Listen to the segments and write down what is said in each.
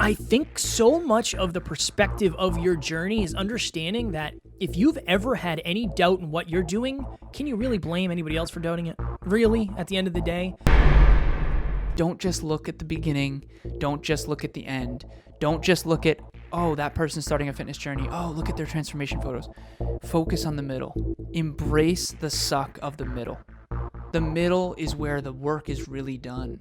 I think so much of the perspective of your journey is understanding that if you've ever had any doubt in what you're doing, can you really blame anybody else for doubting it? Really, at the end of the day? Don't just look at the beginning. Don't just look at the end. Don't just look at, oh, that person's starting a fitness journey. Oh, look at their transformation photos. Focus on the middle. Embrace the suck of the middle. The middle is where the work is really done.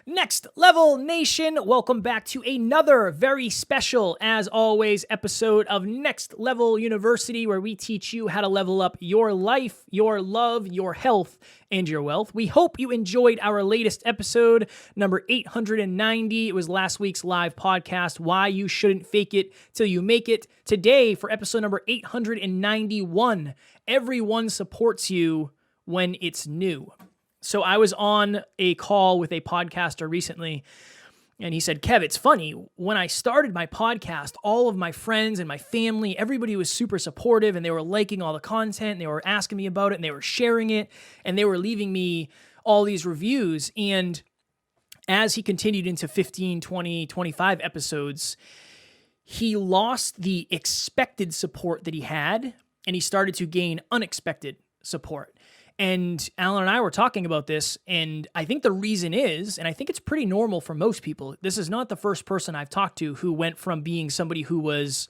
Next Level Nation, welcome back to another very special, as always, episode of Next Level University, where we teach you how to level up your life, your love, your health, and your wealth. We hope you enjoyed our latest episode, number 890. It was last week's live podcast, Why You Shouldn't Fake It Till You Make It. Today, for episode number 891, everyone supports you when it's new. So I was on a call with a podcaster recently, and he said, Kev, it's funny. When I started my podcast, all of my friends and my family, everybody was super supportive, and they were liking all the content, and they were asking me about it, and they were sharing it, and they were leaving me all these reviews. And as he continued into 15, 20, 25 episodes, he lost the expected support that he had, and he started to gain unexpected support. And Alan and I were talking about this, and I think the reason is, and I think it's pretty normal for most people, this is not the first person I've talked to who went from being somebody who was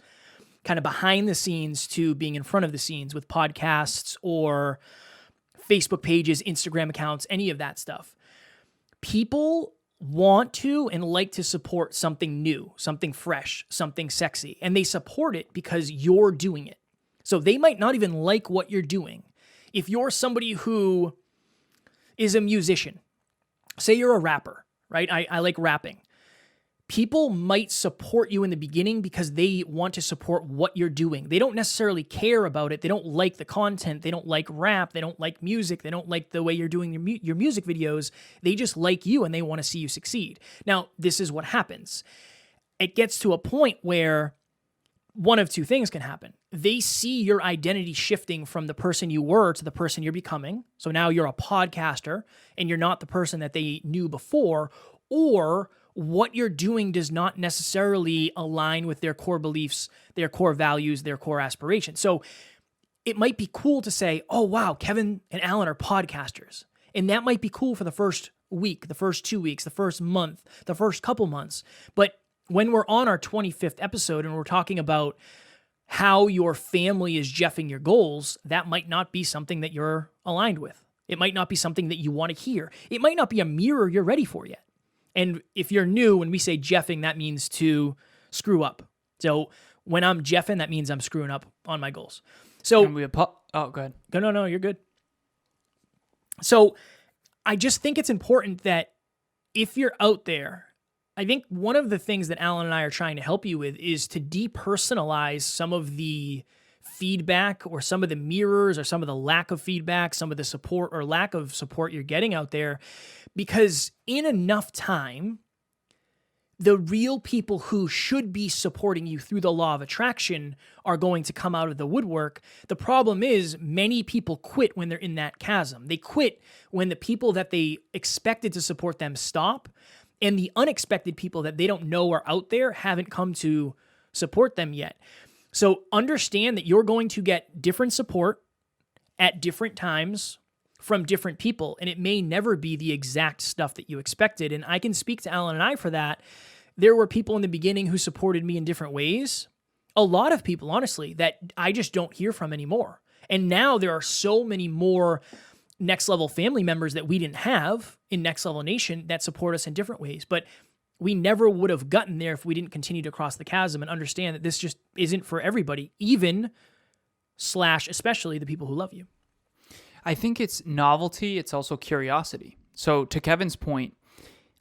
kind of behind the scenes to being in front of the scenes with podcasts or Facebook pages, Instagram accounts, any of that stuff. People want to and like to support something new, something fresh, something sexy, and they support it because you're doing it. So they might not even like what you're doing. If you're somebody who is a musician, say you're a rapper, right? I like rapping. People might support you in the beginning because they want to support what you're doing. They don't necessarily care about it. They don't like the content. They don't like rap. They don't like music. They don't like the way you're doing your music videos. They just like you and they want to see you succeed. Now, this is what happens. It gets to a point where one of two things can happen. They see your identity shifting from the person you were to the person you're becoming. So now you're a podcaster and you're not the person that they knew before, or what you're doing does not necessarily align with their core beliefs, their core values, their core aspirations. So it might be cool to say, oh, wow, Kevin and Alan are podcasters. And that might be cool for the first week, the first 2 weeks, the first month, the first couple months. But when we're on our 25th episode and we're talking about how your family is jeffing your goals, that might not be something that you're aligned with. It might not be something that you want to hear. It might not be a mirror you're ready for yet. And if you're new, when we say jeffing, that means to screw up. So when I'm jeffing, that means I'm screwing up on my goals. So go ahead. No, you're good. So I just think it's important that if you're out there, I think one of the things that Alan and I are trying to help you with is to depersonalize some of the feedback or some of the mirrors or some of the lack of feedback, some of the support or lack of support you're getting out there, because in enough time, the real people who should be supporting you through the law of attraction are going to come out of the woodwork. The problem is many people quit when they're in that chasm. They quit when the people that they expected to support them stop, and the unexpected people that they don't know are out there haven't come to support them yet. So understand that you're going to get different support at different times from different people, and it may never be the exact stuff that you expected. And I can speak to Alan and I for that. There were people in the beginning who supported me in different ways. A lot of people, honestly, that I just don't hear from anymore. And now there are so many more Next Level family members that we didn't have in Next Level Nation that support us in different ways. But we never would have gotten there if we didn't continue to cross the chasm and understand that this just isn't for everybody, especially the people who love you. I think it's novelty. It's also curiosity. So to Kevin's point,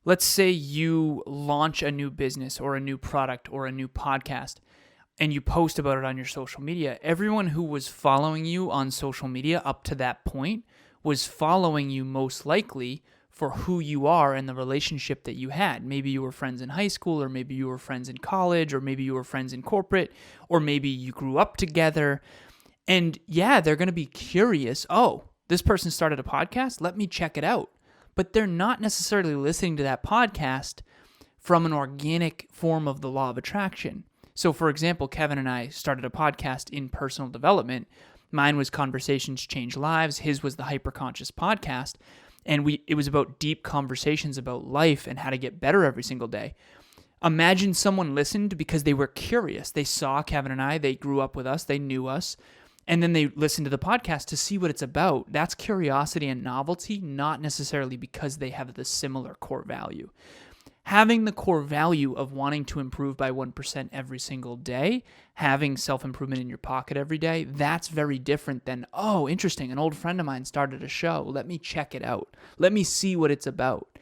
let's say you launch a new business or a new product or a new podcast and you post about it on your social media. Everyone who was following you on social media up to that point was following you most likely for who you are and the relationship that you had. Maybe you were friends in high school, or maybe you were friends in college, or maybe you were friends in corporate, or maybe you grew up together. And yeah, they're going to be curious. Oh, this person started a podcast? Let me check it out. But they're not necessarily listening to that podcast from an organic form of the law of attraction. So for example, Kevin and I started a podcast in personal development. Mine was Conversations Change Lives. His was the Hyperconscious Podcast. And it was about deep conversations about life and how to get better every single day. Imagine someone listened because they were curious. They saw Kevin and I, they grew up with us, they knew us, and then they listened to the podcast to see what it's about. That's curiosity and novelty, not necessarily because they have the similar core value. Having the core value of wanting to improve by 1% every single day, having self-improvement in your pocket every day, that's very different than, oh, interesting, an old friend of mine started a show. Let me check it out. Let me see what it's about.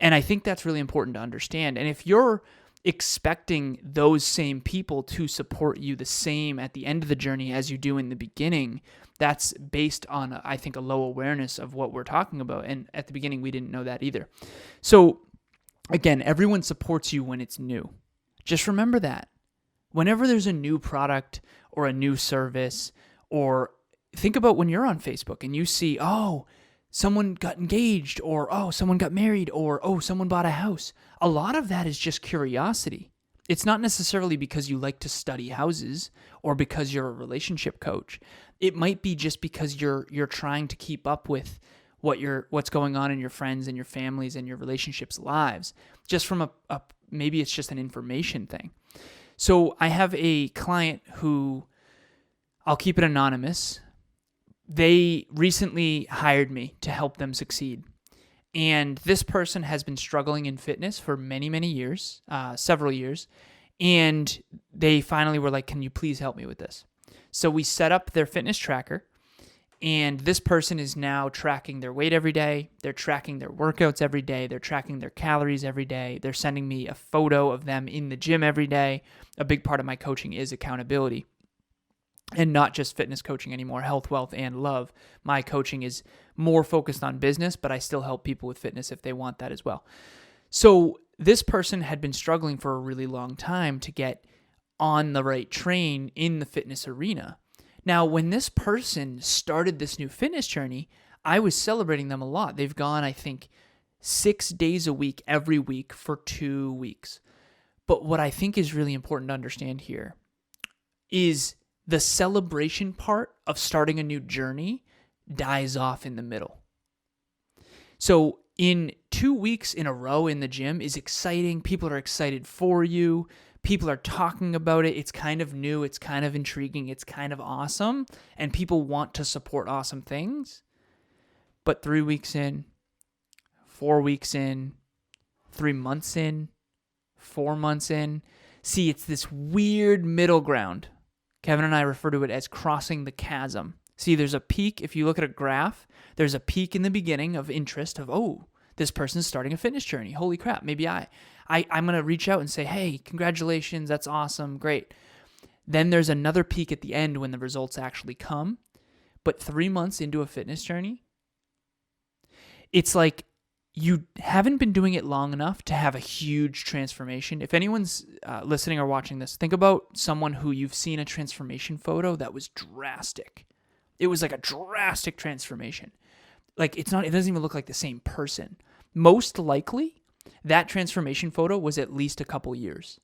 And I think that's really important to understand. And if you're expecting those same people to support you the same at the end of the journey as you do in the beginning, that's based on, I think, a low awareness of what we're talking about. And at the beginning, we didn't know that either. So again, everyone supports you when it's new. Just remember that. Whenever there's a new product or a new service, or think about when you're on Facebook and you see, oh, someone got engaged, or oh, someone got married, or oh, someone bought a house. A lot of that is just curiosity. It's not necessarily because you like to study houses or because you're a relationship coach. It might be just because you're trying to keep up with what's going on in your friends and your families and your relationships' lives. Just from maybe it's just an information thing. So I have a client who, I'll keep it anonymous. They recently hired me to help them succeed. And this person has been struggling in fitness for many, many years, several years. And they finally were like, can you please help me with this? So we set up their fitness tracker. And this person is now tracking their weight every day. They're tracking their workouts every day. They're tracking their calories every day. They're sending me a photo of them in the gym every day. A big part of my coaching is accountability. And not just fitness coaching anymore, health, wealth, and love. My coaching is more focused on business, but I still help people with fitness if they want that as well. So this person had been struggling for a really long time to get on the right train in the fitness arena. Now, when this person started this new fitness journey, I was celebrating them a lot. They've gone, I think, 6 days a week, every week for 2 weeks. But what I think is really important to understand here is the celebration part of starting a new journey dies off in the middle. So in 2 weeks in a row in the gym is exciting. People are excited for you. People are talking about it. It's kind of new. It's kind of intriguing. It's kind of awesome. And people want to support awesome things. But 3 weeks in, 4 weeks in, 3 months in, 4 months in, see, it's this weird middle ground. Kevin and I refer to it as crossing the chasm. See, there's a peak. If you look at a graph, there's a peak in the beginning of interest of, oh, this person's starting a fitness journey. Holy crap, maybe I'm going to reach out and say, hey, congratulations, that's awesome, great. Then there's another peak at the end when the results actually come. But 3 months into a fitness journey, it's like you haven't been doing it long enough to have a huge transformation. If anyone's listening or watching this, think about someone who you've seen a transformation photo that was drastic. It was like a drastic transformation. Like it doesn't even look like the same person. Most likely, that transformation photo was at least a couple years.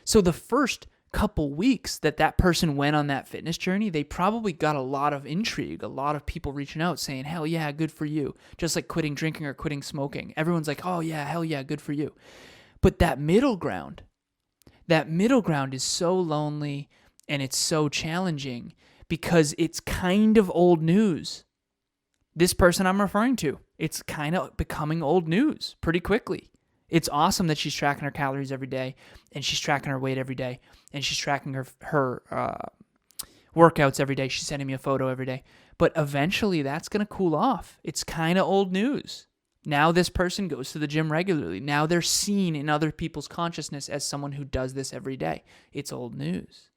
So the first couple weeks that person went on that fitness journey, they probably got a lot of intrigue, a lot of people reaching out saying, hell yeah, good for you. Just like quitting drinking or quitting smoking. Everyone's like, oh yeah, hell yeah, good for you. But that middle ground is so lonely and it's so challenging because it's kind of old news. This person I'm referring to, it's kind of becoming old news pretty quickly. It's awesome that she's tracking her calories every day and she's tracking her weight every day and she's tracking her workouts every day. She's sending me a photo every day. But eventually that's going to cool off. It's kind of old news. Now this person goes to the gym regularly. Now they're seen in other people's consciousness as someone who does this every day. It's old news.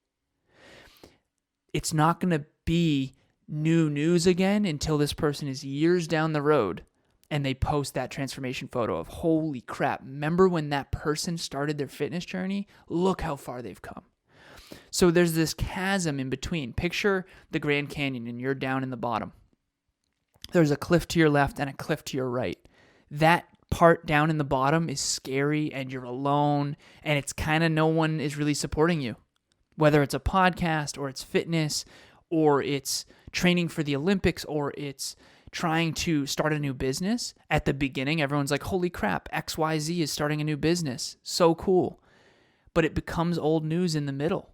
It's not going to be new news again until this person is years down the road and they post that transformation photo of, holy crap, remember when that person started their fitness journey? Look how far they've come. So there's this chasm in between. Picture the Grand Canyon and you're down in the bottom. There's a cliff to your left and a cliff to your right. That part down in the bottom is scary and you're alone and it's kind of no one is really supporting you. Whether it's a podcast or it's fitness or it's training for the Olympics or it's trying to start a new business, at the beginning, everyone's like, holy crap, XYZ is starting a new business. So cool. But it becomes old news in the middle.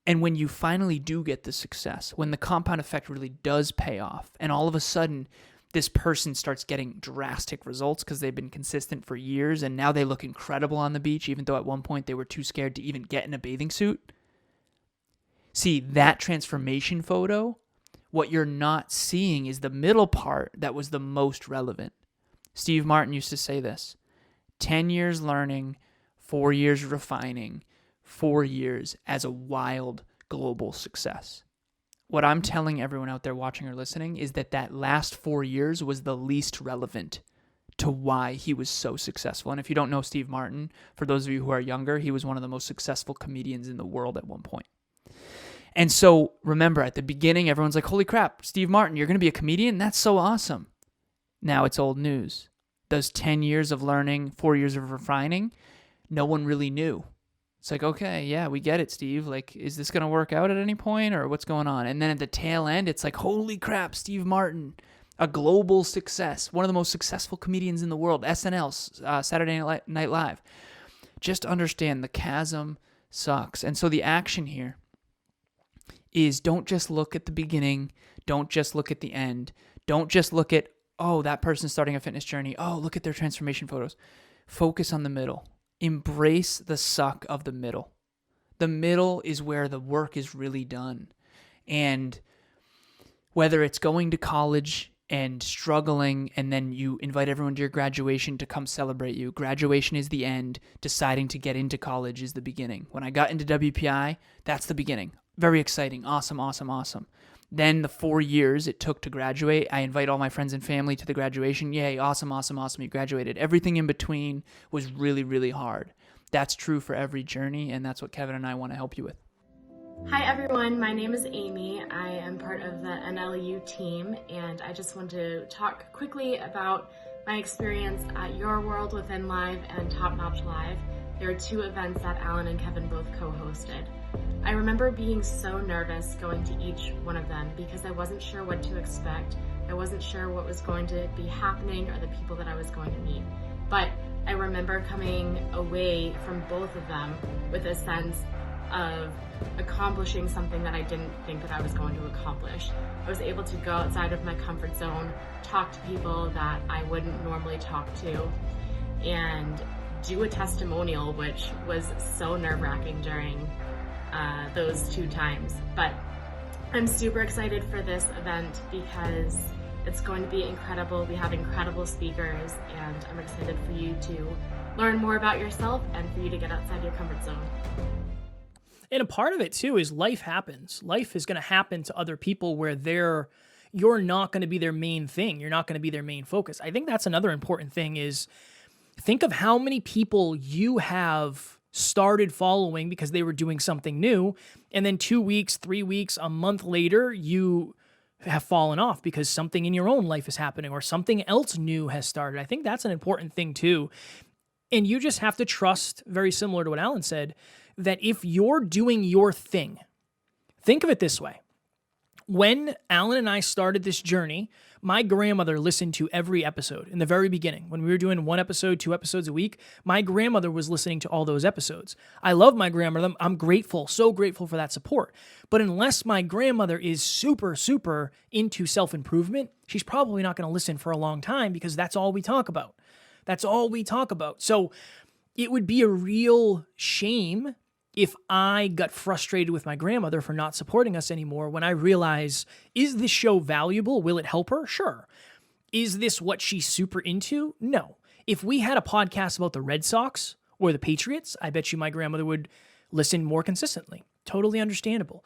And when you finally do get the success, when the compound effect really does pay off, and all of a sudden this person starts getting drastic results because they've been consistent for years and now they look incredible on the beach, even though at one point they were too scared to even get in a bathing suit. See, that transformation photo, what you're not seeing is the middle part that was the most relevant. Steve Martin used to say this, 10 years learning, 4 years refining, 4 years as a wild global success. What I'm telling everyone out there watching or listening is that last 4 years was the least relevant to why he was so successful. And if you don't know Steve Martin, for those of you who are younger, he was one of the most successful comedians in the world at one point. And so remember, at the beginning, everyone's like, holy crap, Steve Martin, you're going to be a comedian? That's so awesome. Now it's old news. Those 10 years of learning, 4 years of refining, no one really knew. It's like, okay, yeah, we get it, Steve. Like, is this going to work out at any point or what's going on? And then at the tail end, it's like, holy crap, Steve Martin, a global success, one of the most successful comedians in the world, SNL, Saturday Night Live. Just understand the chasm sucks. And so the action here is don't just look at the beginning. Don't just look at the end. Don't just look at, oh, that person's starting a fitness journey. Oh, look at their transformation photos. Focus on the middle. Embrace the suck of the middle. The middle is where the work is really done. And whether it's going to college and struggling and then you invite everyone to your graduation to come celebrate you. Graduation is the end. Deciding to get into college is the beginning. When I got into WPI, that's the beginning. Very exciting. Awesome, awesome, awesome. Then the 4 years it took to graduate, I invite all my friends and family to the graduation. Yay, awesome, awesome, awesome, you graduated. Everything in between was really, really hard. That's true for every journey, and that's what Kevin and I want to help you with. Hi everyone, my name is Amy. I am part of the NLU team, and I just want to talk quickly about my experience at Your World Within Live and Top Notch Live. There are 2 events that Alan and Kevin both co-hosted. I remember being so nervous going to each one of them because I wasn't sure what to expect. I wasn't sure what was going to be happening or the people that I was going to meet. But I remember coming away from both of them with a sense of accomplishing something that I didn't think that I was going to accomplish. I was able to go outside of my comfort zone, talk to people that I wouldn't normally talk to, and do a testimonial, which was so nerve-wracking during those 2 times. But I'm super excited for this event because it's going to be incredible. We have incredible speakers, and I'm excited for you to learn more about yourself and for you to get outside your comfort zone. And a part of it too is life happens. Life is going to happen to other people where you're not going to be their main thing. You're not going to be their main focus. I think that's another important thing is think of how many people you have started following because they were doing something new, and then 2 weeks, 3 weeks, a month later, you have fallen off because something in your own life is happening or something else new has started. I think that's an important thing too. And you just have to trust, very similar to what Alan said, that if you're doing your thing, think of it this way. When Alan and I started this journey, my grandmother listened to every episode in the very beginning. When we were doing 1 episode, 2 episodes a week, my grandmother was listening to all those episodes. I love my grandmother. I'm grateful, so grateful for that support. But unless my grandmother is super, super into self-improvement, she's probably not going to listen for a long time because that's all we talk about. That's all we talk about. So it would be a real shame if I got frustrated with my grandmother for not supporting us anymore when I realize, is this show valuable? Will it help her? Sure. Is this what she's super into? No. If we had a podcast about the Red Sox or the Patriots, I bet you my grandmother would listen more consistently. Totally understandable.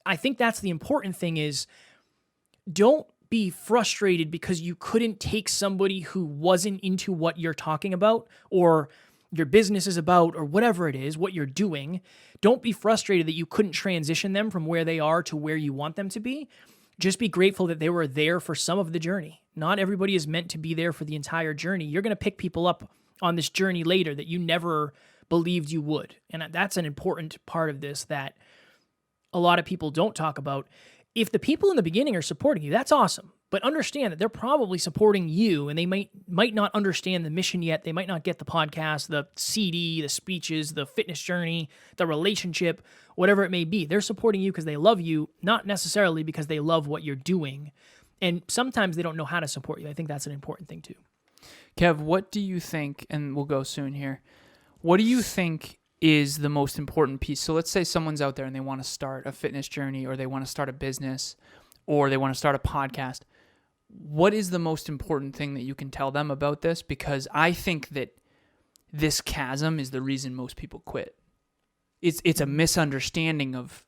I think that's the important thing is don't be frustrated because you couldn't take somebody who wasn't into what you're talking about or your business is about or whatever it is, what you're doing. Don't be frustrated that you couldn't transition them from where they are to where you want them to be. just be grateful that they were there for some of the journey. Not everybody is meant to be there for the entire journey. You're going to pick people up on this journey later that you never believed you would. And that's an important part of this that a lot of people don't talk about. If the people in the beginning are supporting you, that's awesome. But understand that they're probably supporting you, and they might not understand the mission yet. They might not get the podcast, the CD, the speeches, the fitness journey, the relationship, whatever it may be. They're supporting you because they love you, not necessarily because they love what you're doing. And sometimes they don't know how to support you. I think that's an important thing too. Kev, what do you think, and we'll go soon here, what do you think is the most important piece? So let's say someone's out there and they want to start a fitness journey, or they want to start a business, or they want to start a podcast. What is the most important thing that you can tell them about this? Because I think that this chasm is the reason most people quit. It's a misunderstanding of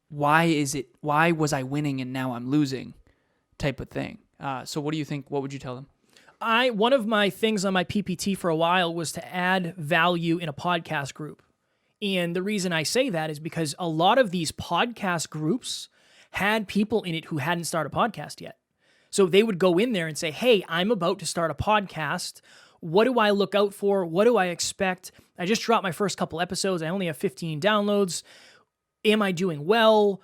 why was I winning and now I'm losing type of thing. So what do you think? What would you tell them? One of my things on my PPT for a while was to add value in a podcast group. And the reason I say that is because a lot of these podcast groups had people in it who hadn't started a podcast yet. So they would go in there and say, hey, I'm about to start a podcast. What do I look out for? What do I expect? I just dropped my first couple episodes. I only have 15 downloads. Am I doing well?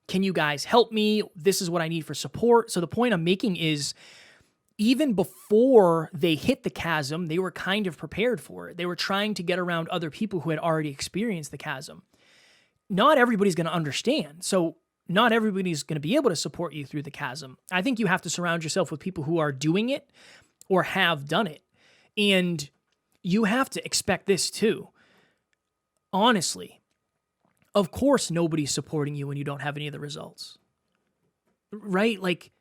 Can you guys help me? This is what I need for support. So the point I'm making is, even before they hit the chasm, they were kind of prepared for it. They were trying to get around other people who had already experienced the chasm. Not everybody's going to understand. So not everybody's going to be able to support you through the chasm. I think you have to surround yourself with people who are doing it or have done it. And you have to expect this too. Honestly, of course, nobody's supporting you when you don't have any of the results. Right? Like,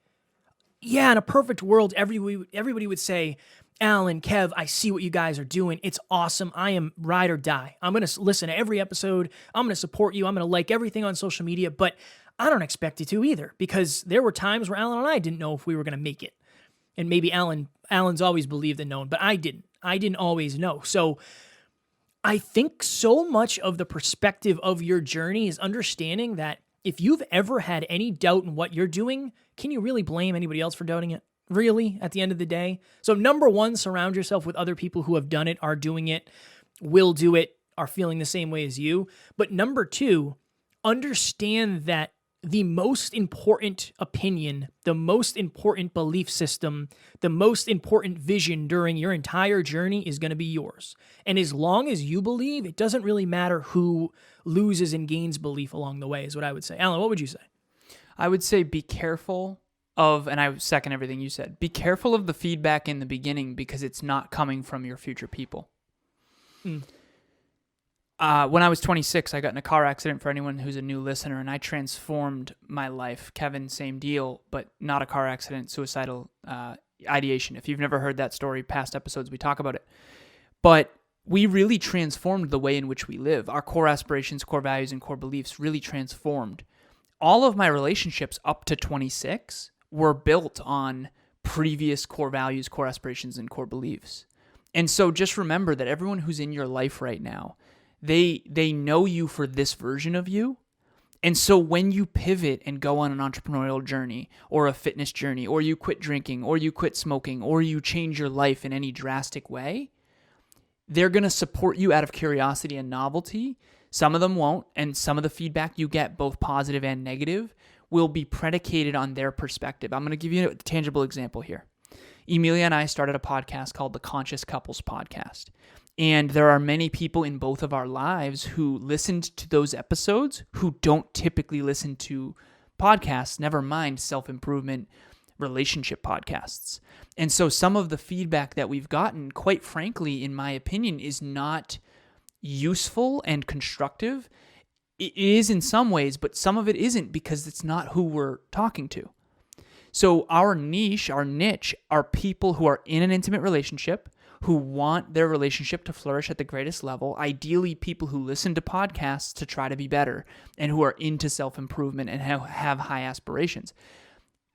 yeah, in a perfect world, everybody would say, Alan, Kev, I see what you guys are doing. It's awesome. I am ride or die. I'm going to listen to every episode. I'm going to support you. I'm going to like everything on social media, but I don't expect you to either, because there were times where Alan and I didn't know if we were going to make it. And maybe Alan's always believed and known, but I didn't. I didn't always know. So I think so much of the perspective of your journey is understanding that if you've ever had any doubt in what you're doing, can you really blame anybody else for doubting it? Really, at the end of the day? So number one, surround yourself with other people who have done it, are doing it, will do it, are feeling the same way as you. But number two, understand that the most important opinion, the most important belief system, the most important vision during your entire journey is going to be yours. And as long as you believe, it doesn't really matter who loses and gains belief along the way, is what I would say. Alan, what would you say? I would say be careful of, and I second everything you said, be careful of the feedback in the beginning, because it's not coming from your future people. When I was 26, I got in a car accident, for anyone who's a new listener, and I transformed my life. Kevin, same deal, but not a car accident, suicidal ideation. If you've never heard that story, past episodes, we talk about it. But we really transformed the way in which we live. Our core aspirations, core values, and core beliefs really transformed. All of my relationships up to 26 were built on previous core values, core aspirations, and core beliefs. And so just remember that everyone who's in your life right now, they know you for this version of you. And so when you pivot and go on an entrepreneurial journey or a fitness journey, or you quit drinking, or you quit smoking, or you change your life in any drastic way, they're going to support you out of curiosity and novelty. Some of them won't, and some of the feedback you get, both positive and negative, will be predicated on their perspective. I'm going to give you a tangible example here. Emilia and I started a podcast called the Conscious Couples Podcast. And there are many people in both of our lives who listened to those episodes who don't typically listen to podcasts, never mind self-improvement relationship podcasts. And so some of the feedback that we've gotten, quite frankly, in my opinion, is not useful and constructive. It is in some ways, but some of it isn't, because it's not who we're talking to. So our niche are people who are in an intimate relationship, who want their relationship to flourish at the greatest level, ideally people who listen to podcasts to try to be better, and who are into self-improvement and have high aspirations.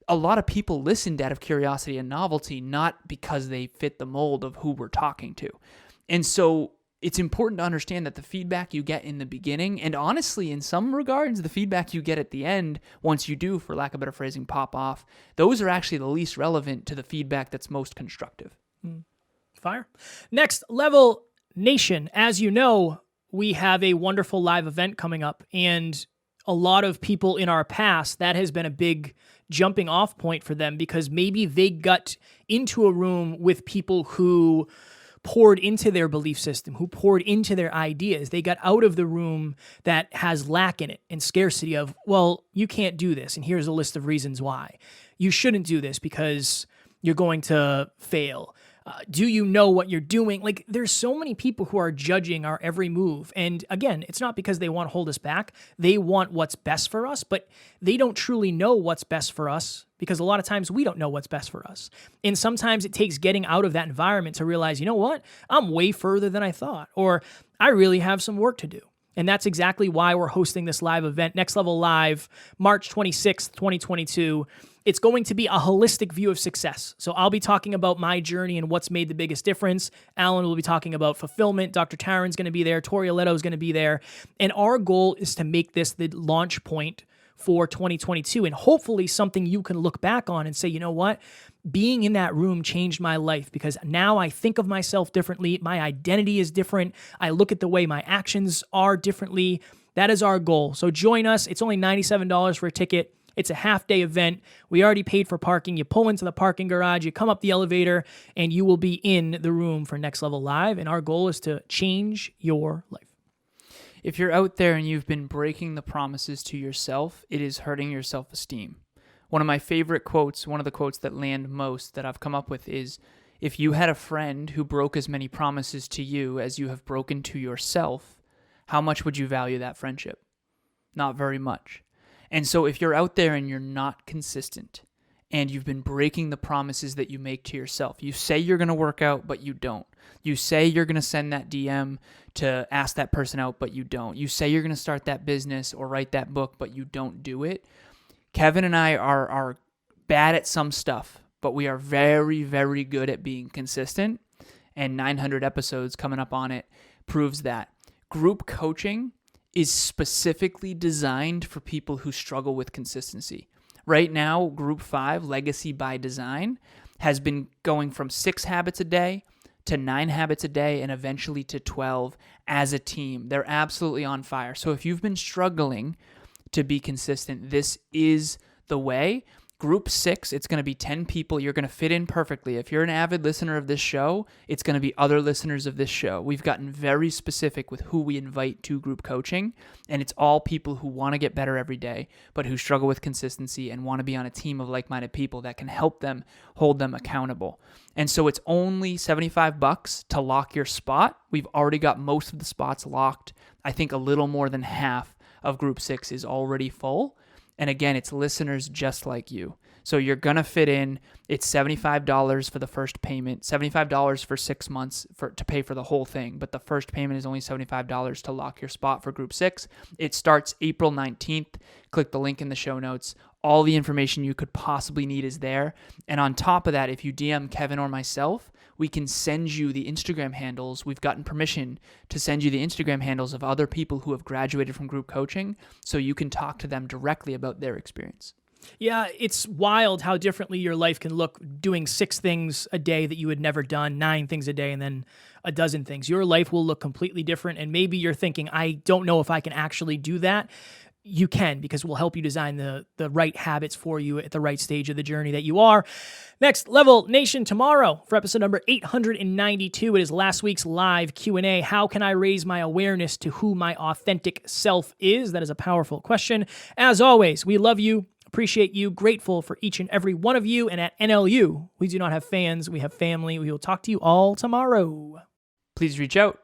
A lot of people listened out of curiosity and novelty, not because they fit the mold of who we're talking to. And so it's important to understand that the feedback you get in the beginning, and honestly, in some regards, the feedback you get at the end, once you do, for lack of better phrasing, pop off, those are actually the least relevant to the feedback that's most constructive. Fire. Next level nation. As you know, we have a wonderful live event coming up, and a lot of people in our past, that has been a big jumping off point for them, because maybe they got into a room with people who poured into their belief system, who poured into their ideas. They got out of the room that has lack in it and scarcity of, well, you can't do this, and here's a list of reasons why. You shouldn't do this because you're going to fail. Do you know what you're doing? Like, there's so many people who are judging our every move. And again, it's not because they want to hold us back. They want what's best for us, but they don't truly know what's best for us, because a lot of times we don't know what's best for us. And sometimes it takes getting out of that environment to realize, you know what? I'm way further than I thought, or I really have some work to do. And that's exactly why we're hosting this live event, Next Level Live, March 26th, 2022. It's going to be a holistic view of success. So I'll be talking about my journey and what's made the biggest difference. Alan will be talking about fulfillment. Dr. Taryn's going to be there. Tori Aletto is going to be there. And our goal is to make this the launch point for 2022, and hopefully something you can look back on and say, you know what? Being in that room changed my life, because now I think of myself differently. My identity is different. I look at the way my actions are differently. That is our goal. So join us. It's only $97 for a ticket. It's a half-day event. We already paid for parking. You pull into the parking garage, you come up the elevator, and you will be in the room for Next Level Live. And our goal is to change your life. If you're out there and you've been breaking the promises to yourself, it is hurting your self-esteem. One of my favorite quotes, one of the quotes that land most that I've come up with is, if you had a friend who broke as many promises to you as you have broken to yourself, how much would you value that friendship? Not very much. And so if you're out there and you're not consistent, and you've been breaking the promises that you make to yourself, you say you're going to work out, but you don't. You say you're going to send that DM to ask that person out, but you don't. You say you're going to start that business or write that book, but you don't do it. Kevin and I are bad at some stuff, but we are very, very good at being consistent, and 900 episodes coming up on it proves that. Group coaching is specifically designed for people who struggle with consistency. Right now, Group 5, Legacy by Design, has been going from 6 habits a day to 9 habits a day and eventually to 12 as a team. They're absolutely on fire. So if you've been struggling to be consistent, this is the way. Group 6, it's going to be 10 people. You're going to fit in perfectly. If you're an avid listener of this show, it's going to be other listeners of this show. We've gotten very specific with who we invite to group coaching, and it's all people who want to get better every day, but who struggle with consistency and want to be on a team of like-minded people that can help them, hold them accountable. And so it's only $75 to lock your spot. We've already got most of the spots locked. I think a little more than half of Group 6 is already full. And again, it's listeners just like you. So you're going to fit in. It's $75 for the first payment, $75 for 6 months to pay for the whole thing. But the first payment is only $75 to lock your spot for Group 6. It starts April 19th. Click the link in the show notes. All the information you could possibly need is there. And on top of that, if you DM Kevin or myself, we can send you the Instagram handles. We've gotten permission to send you the Instagram handles of other people who have graduated from group coaching, so you can talk to them directly about their experience. Yeah, it's wild how differently your life can look doing 6 things a day that you had never done, 9 things a day, and then a dozen things. Your life will look completely different, and maybe you're thinking, I don't know if I can actually do that. You can, because we'll help you design the right habits for you at the right stage of the journey that you are. Next Level Nation, tomorrow for episode number 892, it is last week's live Q&A. How can I raise my awareness to who my authentic self is? That is a powerful question. As always, we love you, appreciate you, grateful for each and every one of you. And at NLU, we do not have fans, we have family. We will talk to you all tomorrow. Please reach out.